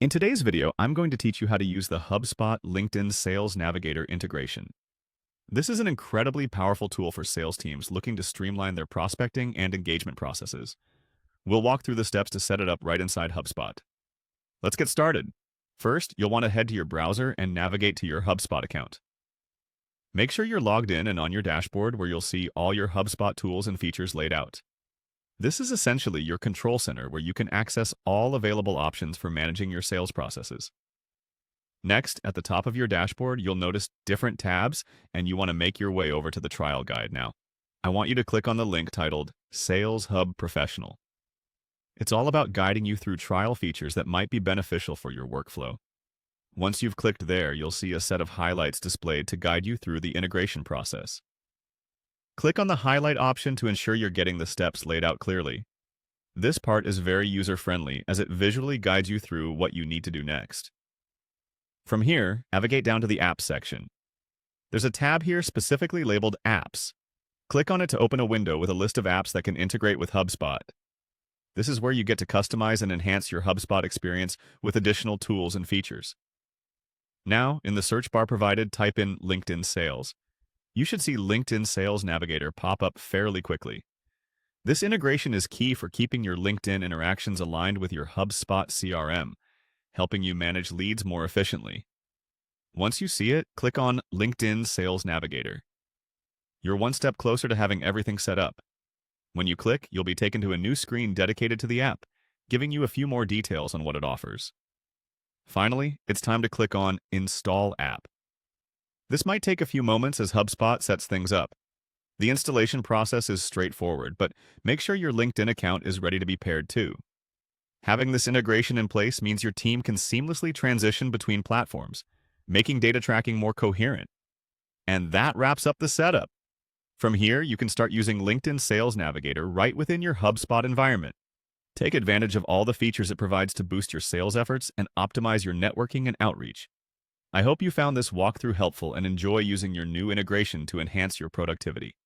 In today's video, I'm going to teach you how to use the HubSpot LinkedIn Sales Navigator integration. This is an incredibly powerful tool for sales teams looking to streamline their prospecting and engagement processes. We'll walk through the steps to set it up right inside HubSpot. Let's get started. First, you'll want to head to your browser and navigate to your HubSpot account. Make sure you're logged in and on your dashboard where you'll see all your HubSpot tools and features laid out. This is essentially your control center where you can access all available options for managing your sales processes. Next, at the top of your dashboard, you'll notice different tabs, and you want to make your way over to the trial guide now. I want you to click on the link titled Sales Hub Professional. It's all about guiding you through trial features that might be beneficial for your workflow. Once you've clicked there, you'll see a set of highlights displayed to guide you through the integration process. Click on the highlight option to ensure you're getting the steps laid out clearly. This part is very user-friendly as it visually guides you through what you need to do next. From here, navigate down to the Apps section. There's a tab here specifically labeled Apps. Click on it to open a window with a list of apps that can integrate with HubSpot. This is where you get to customize and enhance your HubSpot experience with additional tools and features. Now, in the search bar provided, type in LinkedIn Sales. You should see LinkedIn Sales Navigator pop up fairly quickly. This integration is key for keeping your LinkedIn interactions aligned with your HubSpot CRM, helping you manage leads more efficiently. Once you see it, click on LinkedIn Sales Navigator. You're one step closer to having everything set up. When you click, you'll be taken to a new screen dedicated to the app, giving you a few more details on what it offers. Finally, it's time to click on Install App. This might take a few moments as HubSpot sets things up. The installation process is straightforward, but make sure your LinkedIn account is ready to be paired too. Having this integration in place means your team can seamlessly transition between platforms, making data tracking more coherent. And that wraps up the setup. From here, you can start using LinkedIn Sales Navigator right within your HubSpot environment. Take advantage of all the features it provides to boost your sales efforts and optimize your networking and outreach. I hope you found this walkthrough helpful and enjoy using your new integration to enhance your productivity.